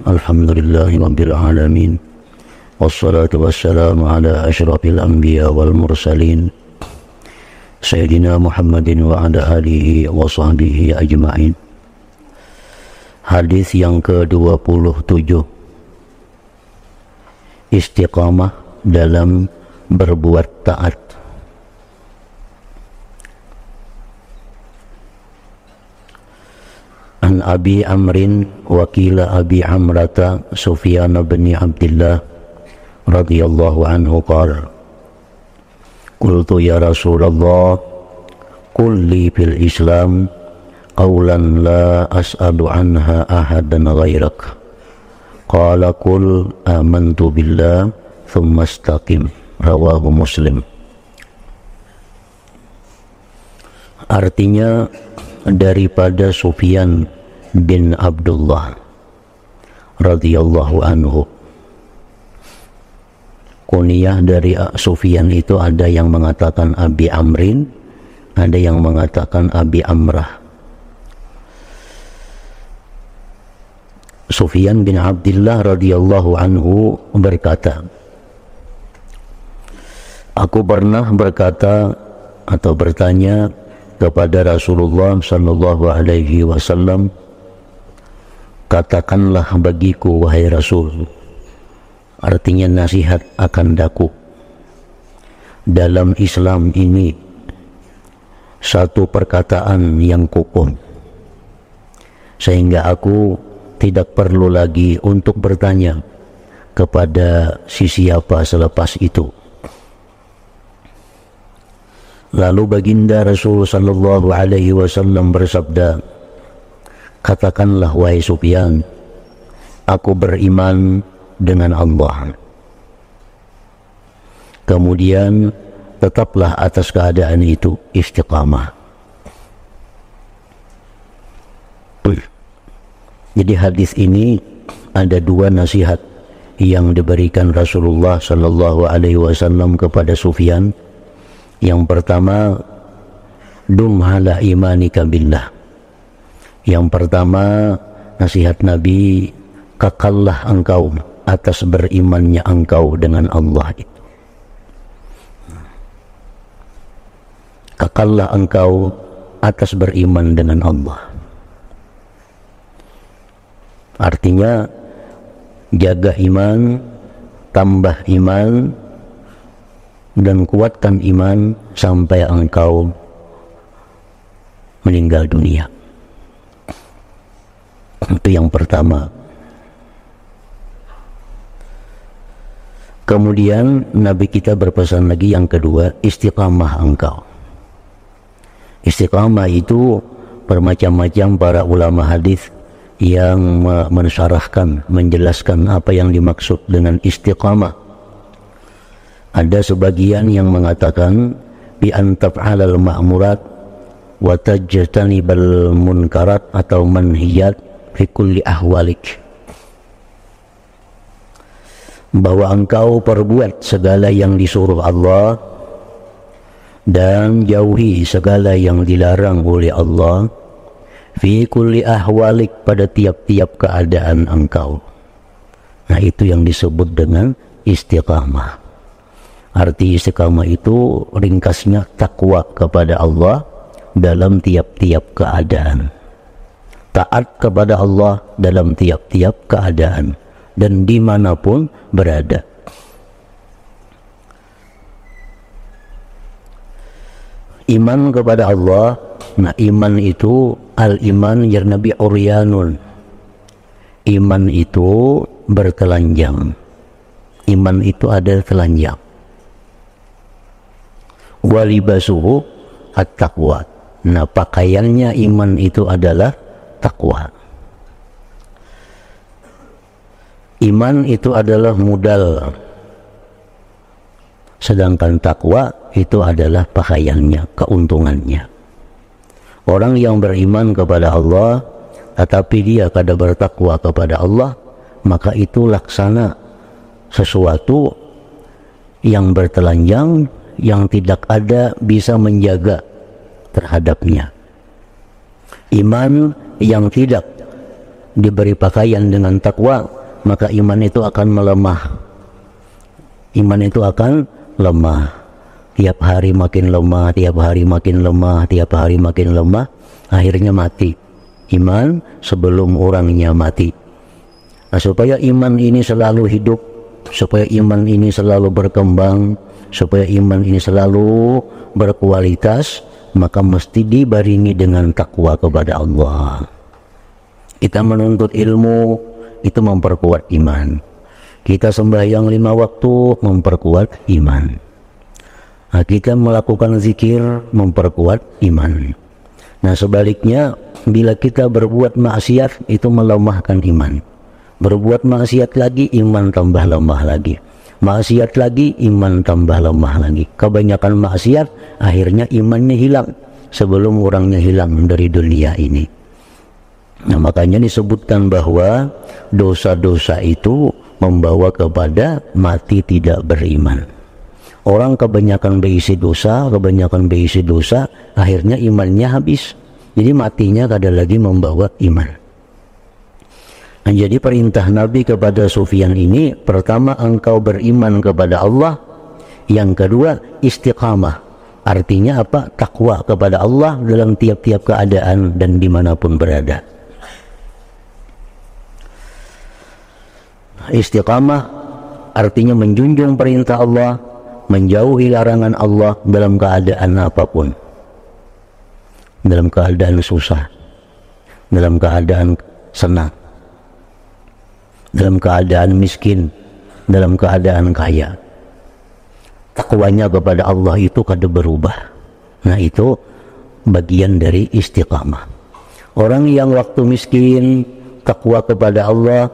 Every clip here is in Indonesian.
Alhamdulillahi Rabbil Alamin. Wassalatu wassalamu ala ashrafil anbiya wal mursalin Sayyidina Muhammadin wa ala alihi wa sahbihi ajma'in. Hadis yang ke-27, istiqamah dalam berbuat taat. An Abi Amrin wakila Abi Amrata Sufyan bin Abdullah radhiyallahu anhu qala qultu ya Rasulullah qul li fil Islam qawlan la as'alu anha ahadan ghairak qala qul amantu billah thumma istaqim rawahu Muslim. Artinya daripada Sufyan bin Abdullah radhiyallahu anhu. Kunyah dari Sufyan itu ada yang mengatakan Abi Amrin, ada yang mengatakan Abi Amrah. Sufyan bin Abdullah radhiyallahu anhu berkata, aku pernah berkata atau bertanya kepada Rasulullah sallallahu alaihi wasallam, katakanlah bagiku wahai Rasul, artinya nasihat akan daku, dalam Islam ini satu perkataan yang kokoh sehingga aku tidak perlu lagi untuk bertanya kepada siapa selepas itu. Lalu baginda Rasul sallallahu alaihi wasallam bersabda, katakanlah wahai Sufyan, aku beriman dengan Allah. Kemudian tetaplah atas keadaan itu istiqamah. Jadi hadis ini ada dua nasihat yang diberikan Rasulullah sallallahu alaihi wasallam kepada Sufyan. Yang pertama, dum ala imanika billah. Yang pertama, nasihat Nabi, kekallah engkau atas berimannya engkau dengan Allah itu. Kekallah engkau atas beriman dengan Allah. Artinya, jaga iman, tambah iman, dan kuatkan iman sampai engkau meninggal dunia. Itu yang pertama. Kemudian Nabi kita berpesan lagi yang kedua, istiqamah engkau. Istiqamah itu bermacam-macam para ulama hadis yang mensyarahkan, menjelaskan apa yang dimaksud dengan istiqamah. Ada sebagian yang mengatakan bi an taf'alal ma'murat wa tajtanibal munkarat atau manhiyat fi kulli ahwalik, bahwa engkau perbuat segala yang disuruh Allah dan jauhi segala yang dilarang oleh Allah fi kulli ahwalik, pada tiap-tiap keadaan engkau. Nah, itu yang disebut dengan istiqamah. Arti istiqamah itu ringkasnya takwa kepada Allah dalam tiap-tiap keadaan, taat kepada Allah dalam tiap-tiap keadaan dan dimanapun berada. Iman kepada Allah, nah iman itu al-iman yarnabi uryanun, iman itu bertelanjang, iman itu ada telanjang. Walibasuhu at-taqwa, nah pakaiannya iman itu adalah takwa. Iman itu adalah modal, sedangkan takwa itu adalah pakaiannya, keuntungannya. Orang yang beriman kepada Allah tetapi dia kada bertakwa kepada Allah, maka itu laksana sesuatu yang bertelanjang, yang tidak ada bisa menjaga terhadapnya. Iman yang tidak diberi pakaian dengan takwa, maka iman itu akan melemah. Iman itu akan lemah. Tiap hari makin lemah, tiap hari makin lemah, tiap hari makin lemah, akhirnya mati. Iman sebelum orangnya mati. Nah, supaya iman ini selalu hidup, supaya iman ini selalu berkembang, supaya iman ini selalu berkualitas, maka mesti dibaringi dengan takwa kepada Allah. Kita menuntut ilmu, itu memperkuat iman. Kita sembahyang 5 waktu, memperkuat iman. Nah, kita melakukan zikir, memperkuat iman. Nah, sebaliknya, bila kita berbuat maksiat, itu melemahkan iman. Berbuat maksiat lagi, iman tambah lemah lagi. Maksiat lagi, iman tambah lemah lagi. Kebanyakan maksiat, akhirnya imannya hilang sebelum orangnya hilang dari dunia ini. Nah, makanya disebutkan bahwa dosa-dosa itu membawa kepada mati tidak beriman. Orang kebanyakan berisi dosa, akhirnya imannya habis. Jadi matinya kada lagi membawa iman. Nah, jadi perintah Nabi kepada Sufyan ini, pertama engkau beriman kepada Allah, yang kedua istiqamah. Artinya apa? Takwa kepada Allah dalam tiap-tiap keadaan dan dimanapun berada. Istiqamah artinya menjunjung perintah Allah, menjauhi larangan Allah dalam keadaan apapun. Dalam keadaan susah, dalam keadaan senang, dalam keadaan miskin, dalam keadaan kaya. Takwanya kepada Allah itu kada berubah. Nah, itu bagian dari istiqamah. Orang yang waktu miskin takwa kepada Allah,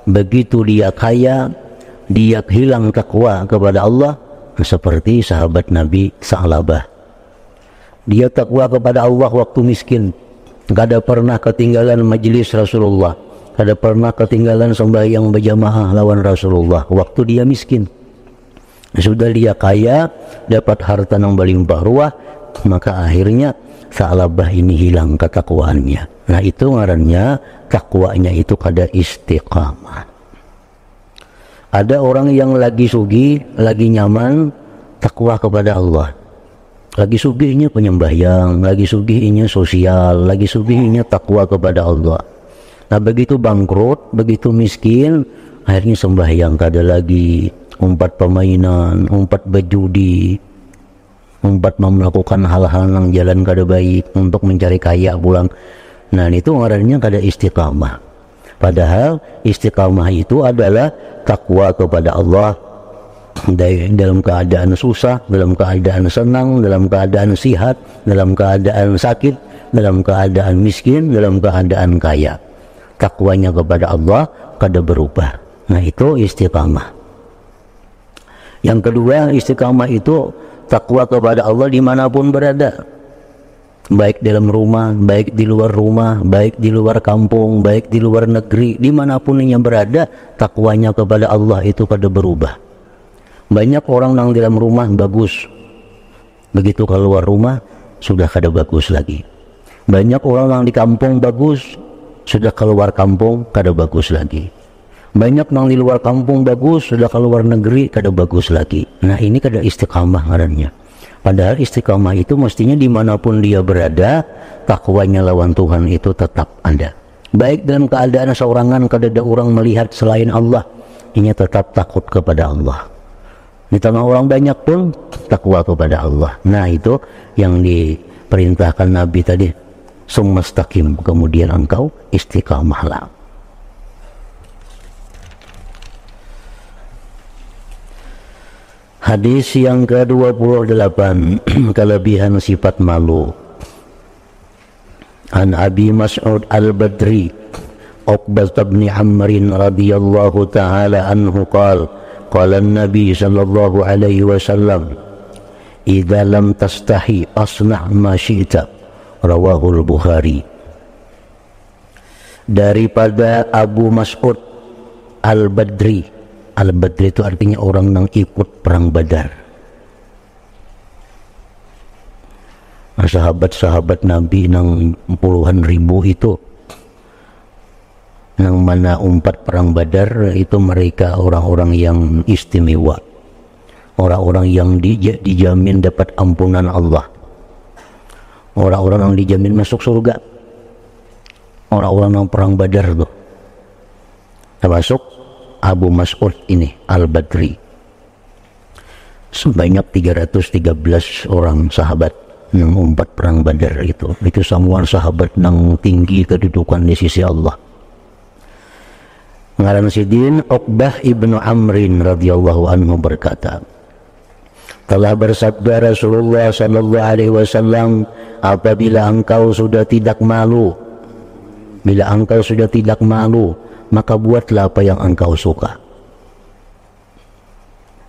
begitu dia kaya, dia hilang takwa kepada Allah, seperti sahabat Nabi Sa'labah. Dia takwa kepada Allah waktu miskin, kada pernah ketinggalan majelis Rasulullah, kada pernah ketinggalan sembahyang berjamaah lawan Rasulullah waktu dia miskin. Sudah dia kaya, dapat harta yang berlimpah ruah, maka akhirnya Sa'labah ini hilang ketakwaannya. Nah, itu ngarannya takwanya itu kada istiqamah. Ada orang yang lagi sugih, lagi nyaman, takwa kepada Allah. Lagi sugihnya penyembahyang, lagi sugihnya sosial, lagi sugihnya takwa kepada Allah. Nah, begitu bangkrut, begitu miskin, akhirnya sembahyang kada lagi, umpat permainan, umpat berjudi, umpat melakukan hal-hal yang jalan kada baik untuk mencari kaya pulang. Nah, itu ngarannya kada istiqamah. Padahal istiqamah itu adalah takwa kepada Allah dalam keadaan susah, dalam keadaan senang, dalam keadaan sihat, dalam keadaan sakit, dalam keadaan miskin, dalam keadaan kaya. Takwanya kepada Allah kada berubah. Nah, itu istiqamah. Yang kedua, istiqamah itu takwa kepada Allah dimanapun berada, baik dalam rumah, baik di luar rumah, baik di luar kampung, baik di luar negeri, dimanapun ia berada, takwanya kepada Allah itu kada berubah. Banyak orang yang dalam rumah bagus, begitu keluar rumah sudah kada bagus lagi. Banyak orang yang di kampung bagus, sudah keluar kampung kada bagus lagi. Banyak yang di luar kampung bagus, sudah keluar negeri kada bagus lagi. Nah, ini kada istiqamah ngarannya. Padahal istiqamah itu mestinya dimanapun dia berada, takwanya lawan Tuhan itu tetap ada. Baik dalam keadaan seorangan kada ada orang melihat selain Allah, ini tetap takut kepada Allah. Di tengah orang banyak pun takwa kepada Allah. Nah, itu yang diperintahkan Nabi tadi, sumastaqim, kemudian engkau istiqamahlah. Hadis yang ke-28, kelebihan sifat malu. An Abi Mas'ud Al-Badri Uqbah bin Amr radhiyallahu ta'ala anhu qala qala an-nabi sallallahu alaihi wasallam idza lam tastahi asna' ma syi'ta, rawahul Bukhari. Daripada Abu Mas'ud Al-Badri. Al-Badri itu artinya orang yang ikut perang Badar. Sahabat-sahabat Nabi yang puluhan ribu itu Yang mana umpat perang Badar itu mereka orang-orang yang istimewa, orang-orang yang dijamin dapat ampunan Allah, orang-orang yang dijamin masuk surga, orang-orang yang perang Badar tuh, termasuk Abu Mas'ud ini Al-Badri. Sebanyak 313 orang sahabat yang umpat perang Badar itu semua sahabat yang tinggi kedudukan di sisi Allah. Ngaran sidin Uqbah ibnu Amrin radhiyallahu anhu berkata, telah bersabda Rasulullah sallallahu alaihi wasallam, apabila engkau sudah tidak malu, bila engkau sudah tidak malu, maka buatlah apa yang engkau suka.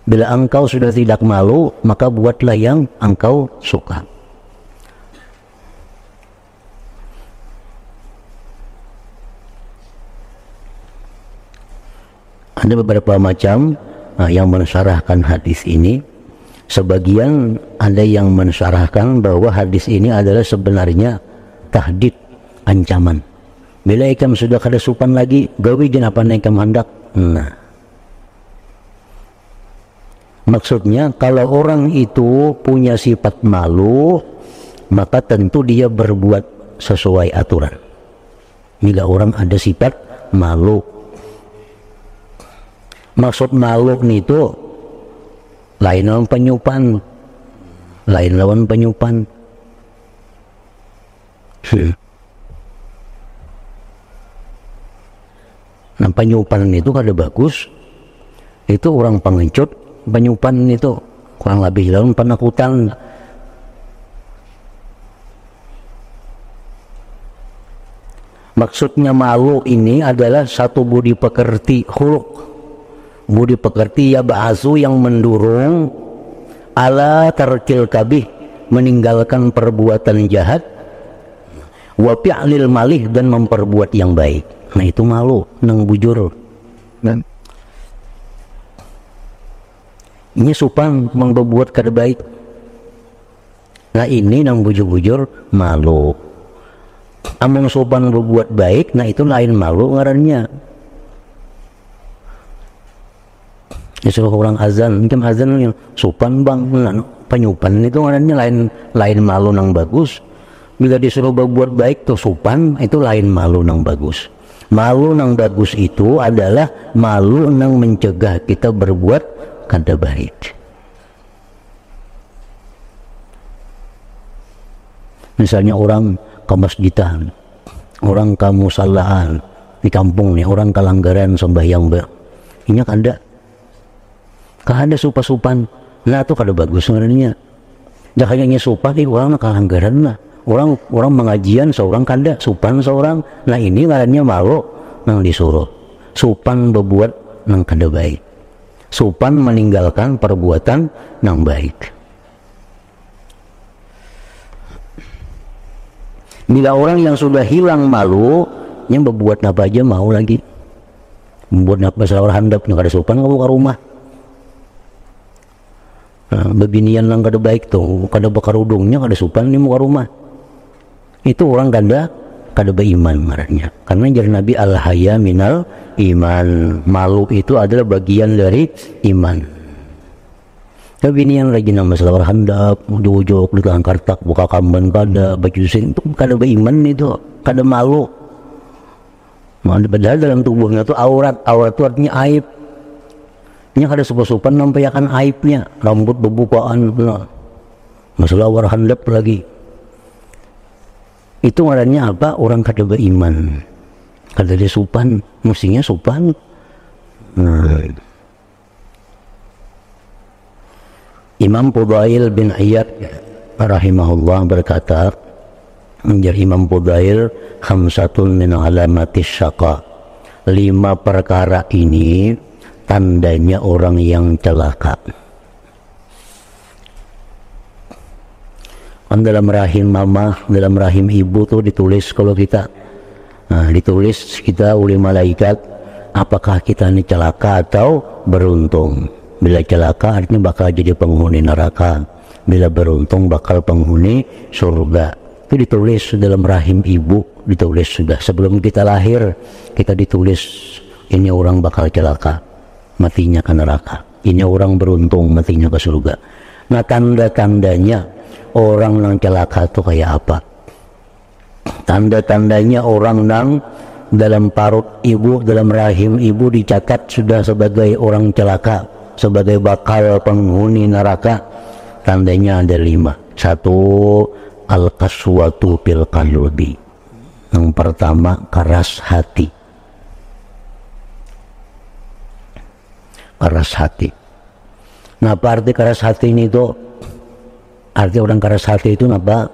Bila engkau sudah tidak malu, maka buatlah yang engkau suka. Ada beberapa macam yang mensyarahkan hadis ini. Sebagian ada yang mensyarahkan bahwa hadis ini adalah sebenarnya tahdid, ancaman. Bila ikam sudah kada supan lagi, gawi jenapa ikam hendak. Nah, maksudnya kalau orang itu punya sifat malu, maka tentu dia berbuat sesuai aturan. Bila orang ada sifat malu, maksud malu itu lain lawan penyupan, lain lawan penyupan. Nah, penyupan itu kada bagus. Itu orang pengecut. Penyupan itu kurang lebih lawan penakutan. Maksudnya malu ini adalah satu budi pekerti, khuluq. Budi pekerti ya ba'asu yang mendorong ala tarkil kabih, meninggalkan perbuatan jahat, wa fi'lil malih, dan memperbuat yang baik. Nah itu malu nang bujur. Ini supan membuat kada baik. Nah ini nang bujur-bujur malu. Among supan berbuat baik, nah itu lain malu ngarannya. Disuruh orang azan, mungkin azan yang supan bang, penyupan itu ngarannya lain malu nang bagus. Bila disuruh berbuat baik tuh supan, itu lain malu nang bagus. Malu nang bagus itu adalah malu nang mencegah kita berbuat kada baik. Misalnya orang ke masjidan, orang ke musalaan di kampung nih, orang kalanggaran sembahyang ini kada. Kada supan, nah itu kada bagus sebenarnya. Jakanya supan itu orang kalanggaran lah. Orang mengajian seorang kada, supan seorang. Nah ini ngarannya malu nang disuruh. Supan berbuat nang kada baik. Supan meninggalkan perbuatan nang baik. Bila orang yang sudah hilang malu, yang berbuat apa aja mau lagi. Membuat apa salah handap yang kada supan kamu ke rumah. Nah, bebinian lang kada baik tuh, kada bakar udungnya, kada supan di muka rumah. Itu orang kada beriman marahnya. Karena jar Nabi al-haya minal iman. Malu itu adalah bagian dari iman. Bebinian lagi nama masalah handap, jojok di tangan kartak, buka kamban kada, baju sing itu kada beriman itu, kada malu. Padahal dalam tubuhnya itu aurat itu artinya aib. Ini kada sopan nampayakan aibnya, rambut bebukaan, masalah war handap lagi. Itu ngarannya apa? Orang kada beriman, kada dia supan, mestinya supan. Imam Fudail bin Iyad rahimahullah berkata, menjadi Imam Fudail, khamsatun min alamatis syaqa, 5 perkara ini tandanya orang yang celaka. Kan dalam rahim mama, dalam rahim ibu tuh ditulis kalau kita, ditulis kita oleh malaikat, apakah kita ini celaka atau beruntung. Bila celaka artinya bakal jadi penghuni neraka, bila beruntung bakal penghuni surga. itu ditulis dalam rahim ibu, ditulis sudah sebelum kita lahir, kita ditulis ini orang bakal celaka, matinya ke neraka, ini orang beruntung, matinya ke surga. Nah tanda-tandanya orang yang celaka itu kayak apa? Tanda-tandanya orang yang dalam parut ibu, dalam rahim ibu dicatat sudah sebagai orang celaka, sebagai bakal penghuni neraka. Tandanya ada 5. 1, al-qaswatu fil qalbi. Yang pertama, keras hati. Keras hati. Nah, apa arti keras hati ini tuh? Arti orang keras hati itu apa?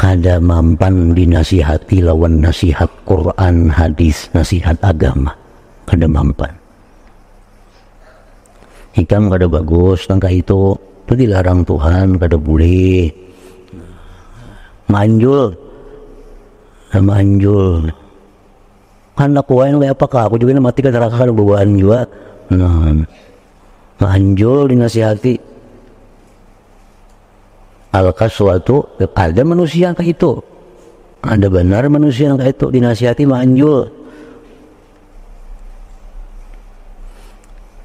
Kada mampan dinasihati lawan nasihat Quran, hadis, nasihat agama. Kada mampan. Hikam kada bagus, tangka itu dilarang Tuhan, kada boleh. Manjul, manjul. Kan aku yang kayak apakah? Aku juga mati ke neraka kada bawaan juga. Nah, manjul dinasihati. Al-qaswatu, ada manusia kayak itu, ada benar manusia yang kayak itu dinasihati manjul.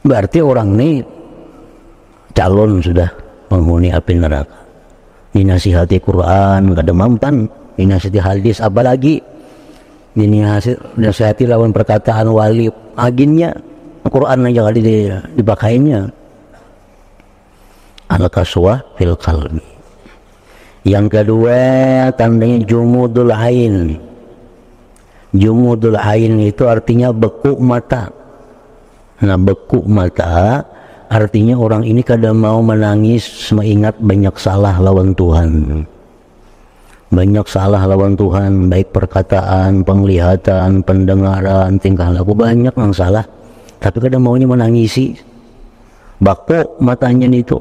Berarti orang ini calon sudah penghuni api neraka. Dinasihati Quran kada mampan, dinasihati hadis apalagi, dinasihati lawan perkataan wali aginnya, Quran aja kali dipakainya. Al-qaswah fil qalbi. Yang kedua tandanya jumudul ain. Jumudul ain itu artinya beku mata. Nah, beku mata artinya orang ini kadang mau menangis mengingat banyak salah lawan Tuhan. Banyak salah lawan Tuhan, baik perkataan, penglihatan, pendengaran, tingkah laku, banyak yang salah. Tapi kadang maunya menangisi. Beku matanya itu.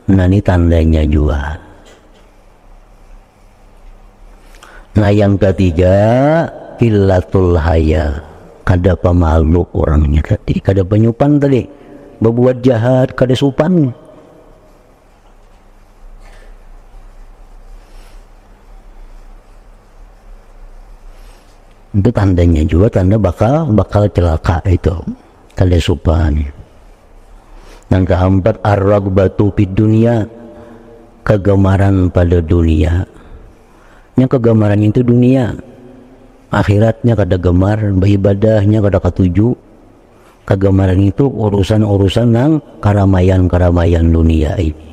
Nah, ini tandanya juga. Nah, yang ketiga, qillatul haya. Kada pemalu orangnya tadi, kada penyupan tadi, berbuat jahat, kada supan. Itu tandanya juga, tanda bakal celaka itu, kada supan. Dan keempat, ar-ragbatu fid dunya, kegemaran pada dunia. Yang kegemarannya itu dunia, akhiratnya kada gemar, beribadahnya kada ketuju. Kegemaran itu urusan-urusan yang keramaian dunia ini.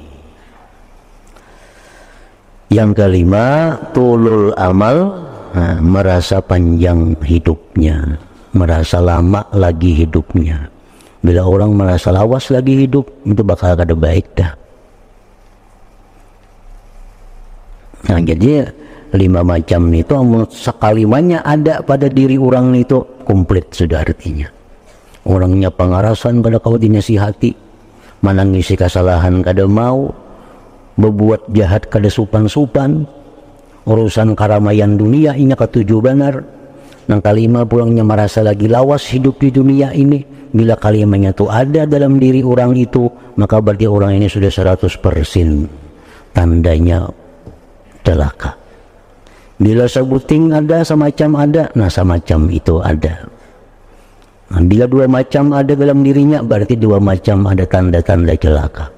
Yang kelima, tulul amal, nah, merasa panjang hidupnya, merasa lama lagi hidupnya. Bila orang merasa lawas lagi hidup, itu bakal kada baik dah. Nah, jadi 5 macam itu sekalimanya ada pada diri orang itu komplit sudah artinya. Orangnya pengarasan kada kau dinasihati, menangisi kesalahan kada mau, berbuat jahat kada supan-supan, urusan keramaian dunia ini ketujuh benar. Yang kelima pulangnya merasa lagi lawas hidup di dunia ini. Bila kalimatnya itu ada dalam diri orang itu, maka berarti orang ini sudah 100% tandanya celaka. Bila sebuting ada, semacam ada, nah semacam itu ada. Nah, bila 2 macam ada dalam dirinya, berarti 2 macam ada tanda-tanda celaka.